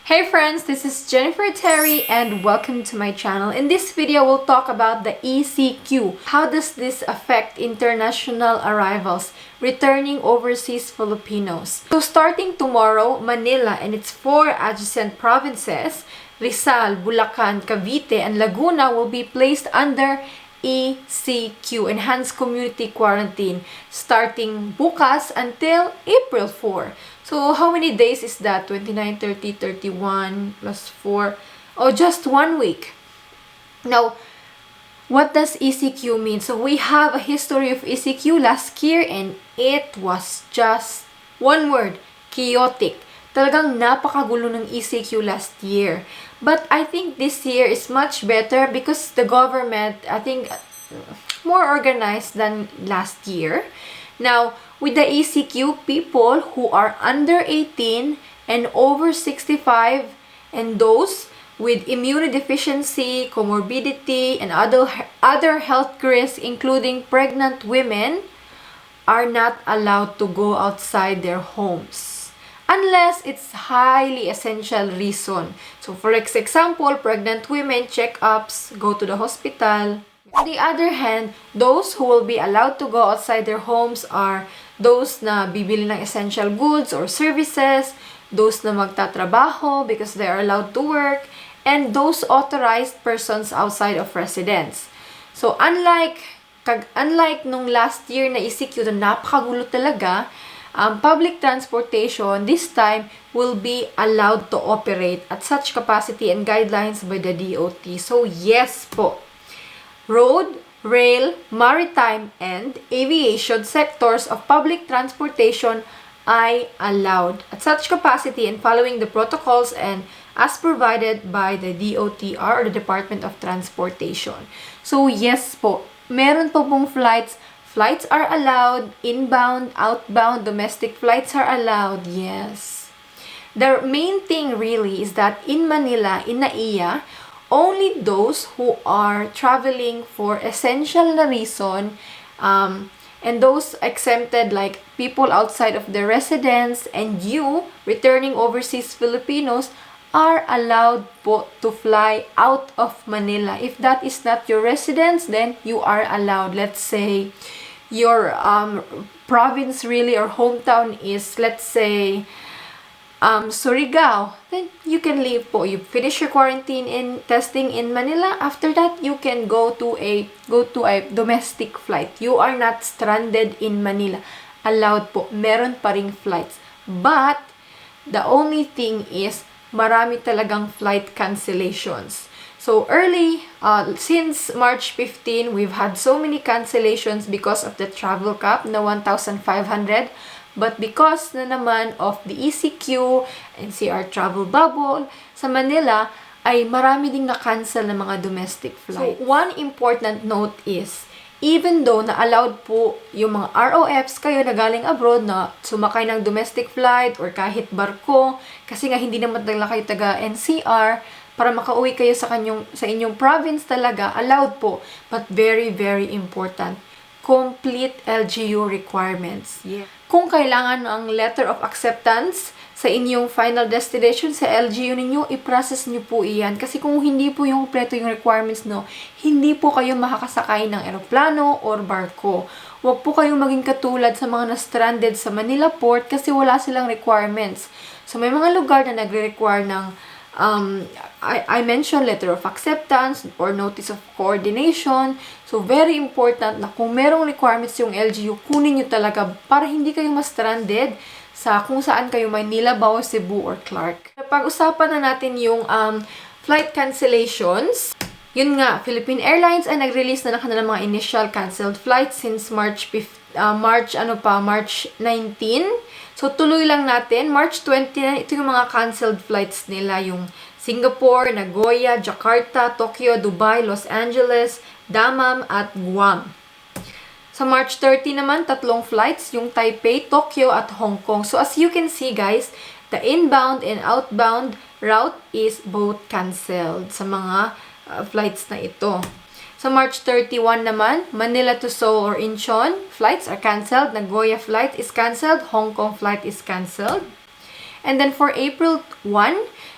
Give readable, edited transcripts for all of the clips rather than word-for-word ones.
Hey friends, this is Jennifer Terri and welcome to my channel. In this video, we'll talk about the ECQ. How does this affect international arrivals, returning overseas Filipinos? So starting tomorrow, Manila and its 4 adjacent provinces, Rizal, Bulacan, Cavite, and Laguna will be placed under ECQ, Enhanced Community Quarantine, starting bukas until April 4. So, how many days is that? 29, 30, 31 plus 4. Oh, just 1 week. Now, what does ECQ mean? So, we have a history of ECQ last year and it was just one word, chaotic. Talagang napakagulo ng ECQ last year. But I think this year is much better because the government, I think, more organized than last year. Now, with the ECQ, people who are under 18 and over 65 and those with immunodeficiency, comorbidity, and other health risks, including pregnant women, are not allowed to go outside their homes unless it's highly essential reason. So, for example, pregnant women, check-ups, go to the hospital. On the other hand, those who will be allowed to go outside their homes are those na bibili ng essential goods or services, those na magtatrabaho because they are allowed to work, and those authorized persons outside of residence. So, unlike nung last year na ECQ na napakagulo talaga, public transportation this time will be allowed to operate at such capacity and guidelines by the DOT. So, yes po. Road, rail, maritime, and aviation sectors of public transportation ay allowed at such capacity and following the protocols and as provided by the DOTR or the Department of Transportation. So yes po, meron po pong flights. Flights are allowed, inbound, outbound, domestic flights are allowed, yes. The main thing really is that in Manila, in NAIA, only those who are traveling for essential na reason and those exempted like people outside of their residence and you, returning overseas Filipinos, are allowed po to fly out of Manila. If that is not your residence, then you are allowed. Let's say your province really or hometown is, let's say, Surigao, then you can leave po. You finish your quarantine and testing in Manila. After that, you can go to a domestic flight. You are not stranded in Manila. Allowed po. Meron pa ring flights. But the only thing is marami talagang flight cancellations. So early, since March 15, we've had so many cancellations because of the travel cap na 1,500. But because na naman of the ECQ and CR travel bubble sa Manila, ay marami ding na-cancel na mga domestic flights. So, one important note is, even though na-allowed po yung mga ROFs kayo na galing abroad na sumakay ng domestic flight or kahit barko, kasi nga hindi naman talaga kayo taga NCR, para makauwi kayo sa inyong province talaga, allowed po. But very, very important, complete LGU requirements. Yeah. Kung kailangan ang letter of acceptance sa inyong final destination sa LGU ninyo, i-process nyo po iyan. Kasi kung hindi po yung kompleto yung requirements, no, hindi po kayo makakasakay ng eroplano or barko. Huwag po kayong maging katulad sa mga na-stranded sa Manila Port kasi wala silang requirements. So, may mga lugar na nagre-require ng I mentioned letter of acceptance or notice of coordination. So, very important na kung merong requirements yung LGU, kunin nyo talaga para hindi kayo ma-stranded sa kung saan kayo, Manila, Bao, Cebu, or Clark. Pag-usapan na natin yung flight cancellations. Yun nga, Philippine Airlines ay nag-release na ng kanilang mga initial canceled flights since March 19. So, tuloy lang natin. March 20 na, ito yung mga canceled flights nila. Yung Singapore, Nagoya, Jakarta, Tokyo, Dubai, Los Angeles, Dammam, at Guam. Sa March 30 naman, 3 flights. Yung Taipei, Tokyo, at Hong Kong. So, as you can see, guys, the inbound and outbound route is both canceled sa mga flights na ito. Sa March 31 naman, Manila to Seoul or Incheon flights are canceled. Nagoya flight is canceled. Hong Kong flight is canceled. And then for April 1,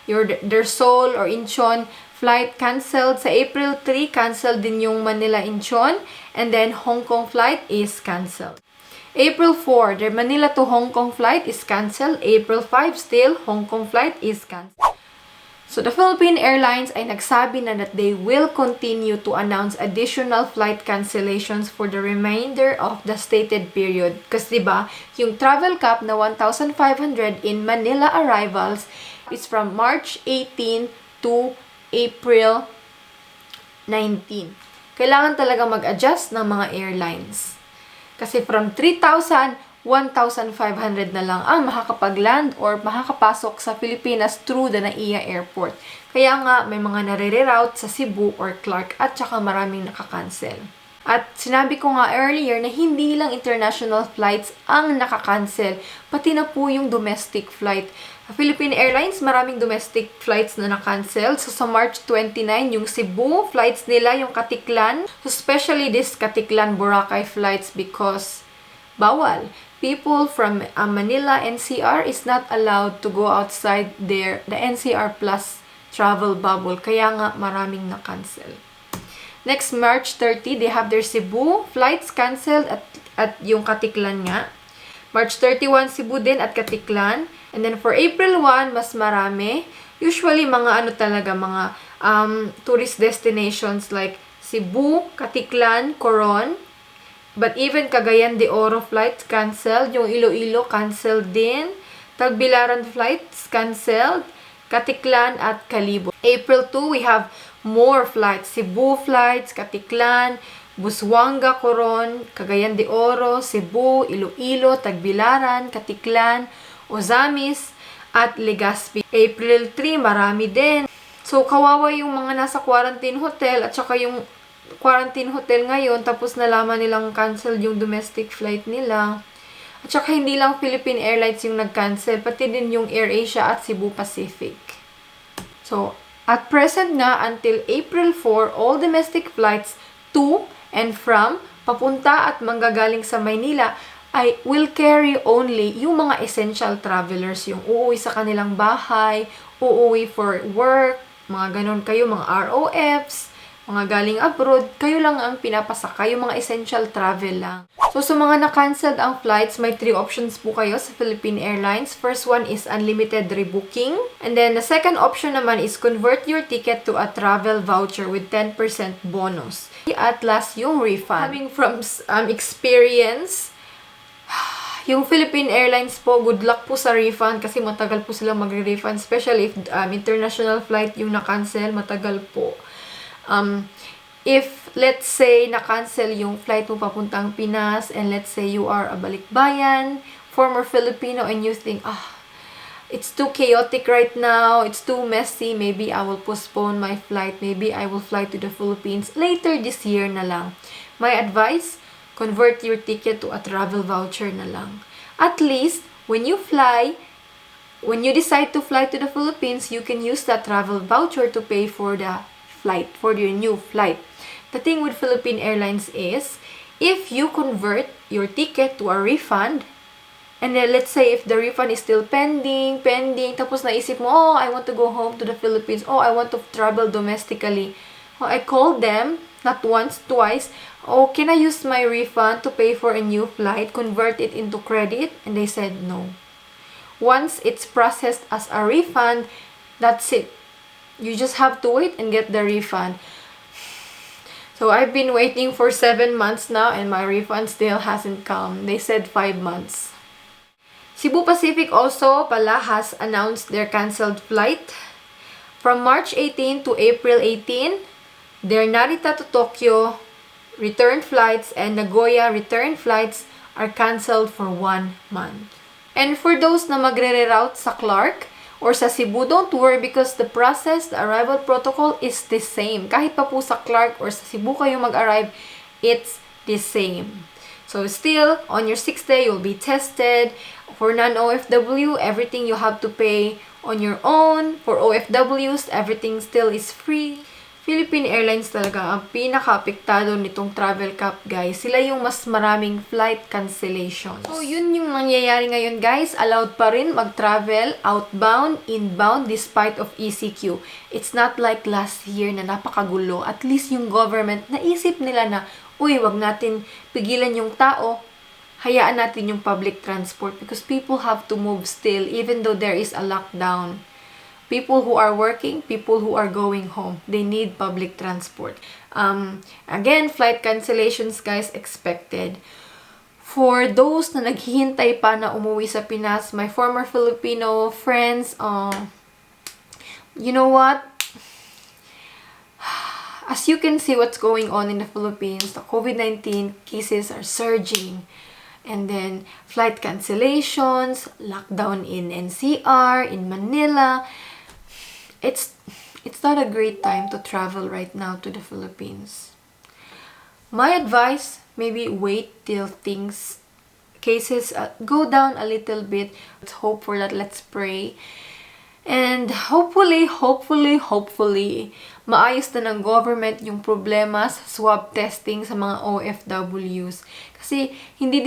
their Seoul or Incheon flight canceled. Sa April 3, canceled din yung Manila Incheon. And then, Hong Kong flight is canceled. April 4, their Manila to Hong Kong flight is canceled. April 5, still, Hong Kong flight is canceled. So, the Philippine Airlines ay nagsabi na that they will continue to announce additional flight cancellations for the remainder of the stated period. Kasi diba, yung travel cap na 1,500 in Manila arrivals is from March 18 to April 19. Kailangan talaga mag-adjust ng mga airlines. Kasi from 3,000, 1,500 na lang ang makakapag-land or makakapasok sa Pilipinas through the NAIA Airport. Kaya nga, may mga nare-reroute sa Cebu or Clark at saka maraming nakakancel. At sinabi ko nga earlier na hindi lang international flights ang nakakancel, pati na po yung domestic flight. Philippine Airlines, maraming domestic flights na na-cancel. So, sa March 29, yung Cebu flights nila, yung Katiklan. So, especially this Katiklan-Boracay flights because bawal. People from Manila NCR is not allowed to go outside the NCR Plus travel bubble. Kaya nga maraming na-cancel. Next, March 30, they have their Cebu flights canceled at yung Katiklan nga. March 31, Cebu din at Katiklan. And then for April 1, mas marami. Usually, mga mga tourist destinations like Cebu, Katiklan, Coron. But even Cagayan de Oro flights canceled. Yung Iloilo canceled din. Tagbilaran flights canceled. Katiklan at Kalibo. April 2, we have more flights. Cebu flights, Katiklan, Busuanga, Coron, Cagayan de Oro, Cebu, Iloilo, Tagbilaran, Katiklan, Ozamis, at Legazpi. April 3, marami din. So, kawawa yung mga nasa quarantine hotel at saka yung quarantine hotel ngayon, tapos nalaman nilang cancel yung domestic flight nila. At saka hindi lang Philippine Airlines yung nag-cancel, pati din yung AirAsia at Cebu Pacific. So, at present nga, until April 4, all domestic flights to and from, papunta at manggagaling sa Maynila, ay will carry only yung mga essential travelers, yung uuwi sa kanilang bahay, uuwi for work, mga ganon kayo, mga ROFs, mga galing abroad, kayo lang ang pinapasakay, yung mga essential travel lang. So, sa mga na-cancelled ang flights, may 3 options po kayo sa Philippine Airlines. First one is unlimited rebooking. And then, the second option naman is convert your ticket to a travel voucher with 10% bonus. At last, yung refund. Coming from experience, yung Philippine Airlines po, good luck po sa refund kasi matagal po silang magre-refund. Especially if international flight yung na-cancel, matagal po. If, let's say, na-cancel yung flight mo papuntang Pinas and let's say you are a balikbayan, former Filipino, and you think, it's too chaotic right now, it's too messy, maybe I will postpone my flight, maybe I will fly to the Philippines later this year na lang. My advice, convert your ticket to a travel voucher na lang. At least, when you decide to fly to the Philippines, you can use that travel voucher to pay for the flight, for your new flight. The thing with Philippine Airlines is, if you convert your ticket to a refund, and then let's say if the refund is still pending, tapos naisip mo, I want to go home to the Philippines, I want to travel domestically. I called them, not once, twice, can I use my refund to pay for a new flight, convert it into credit? And they said no. Once it's processed as a refund, that's it. You just have to wait and get the refund. So, I've been waiting for 7 months now and my refund still hasn't come. They said 5 months. Cebu Pacific also pala has announced their cancelled flight. From March 18 to April 18, their Narita to Tokyo return flights and Nagoya return flights are cancelled for 1 month. And for those na magre-reroute sa Clark or sa Cebu, don't worry because the process, the arrival protocol is the same. Kahit pa po sa Clark or sa Cebu kayo mag-arrive, it's the same. So still, on your 6th day, you'll be tested. For non OFW, everything you have to pay on your own. For OFWs, everything still is free. Philippine Airlines talaga ang pinaka-apektado nitong travel cap, guys. Sila yung mas maraming flight cancellations. So, yun yung nangyayari ngayon, guys. Allowed pa rin mag-travel, outbound, inbound, despite of ECQ. It's not like last year na napakagulo. At least yung government, naisip nila na, uy, wag natin pigilan yung tao, hayaan natin yung public transport because people have to move still even though there is a lockdown. People who are working, people who are going home, they need public transport. Again, flight cancellations, guys, expected. For those na naghihintay pa na umuwi sa Pinas, my former Filipino friends, you know what? As you can see what's going on in the Philippines, the COVID-19 cases are surging. And then, flight cancellations, lockdown in NCR, in Manila. It's not a great time to travel right now to the Philippines. My advice, maybe wait till cases go down a little bit. Let's hope for that. Let's pray. And hopefully, maayos na ng government yung problema sa swab testing sa mga OFWs. Kasi hindi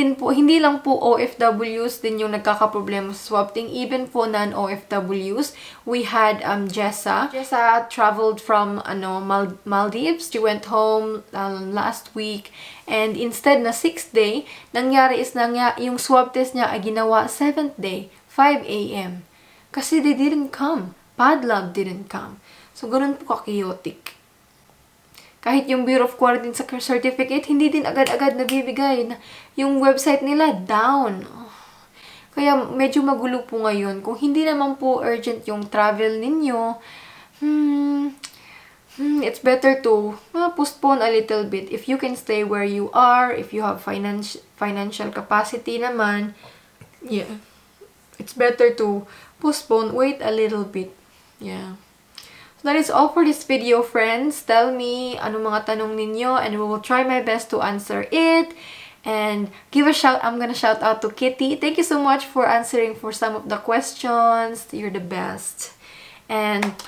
lang po OFWs din yung nagkakaproblema sa swab testing, even po non-OFWs. We had Jessa. Jessa traveled from Maldives. She went home last week. And instead na 6th day, nangyari is yung swab test niya ay ginawa 7th day, 5 a.m. Kasi they didn't come. Padlab didn't come. So, ganun po ka-chaotic. Kahit yung Bureau of Quarantine certificate, hindi din agad-agad nabibigay. Yung website nila, down. Kaya, medyo magulo po ngayon. Kung hindi naman po urgent yung travel ninyo, it's better to postpone a little bit. If you can stay where you are, if you have financial capacity naman, yeah, it's better to postpone, wait a little bit. Yeah. So that is all for this video, friends. Tell me anong mga tanong ninyo and we will try my best to answer it. And give a shout. I'm gonna shout out to Kitty. Thank you so much for answering for some of the questions. You're the best. And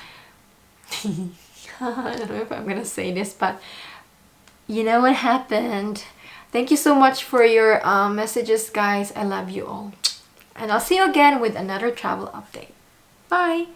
I don't know if I'm gonna say this, but you know what happened. Thank you so much for your messages, guys. I love you all. And I'll see you again with another travel update. Bye!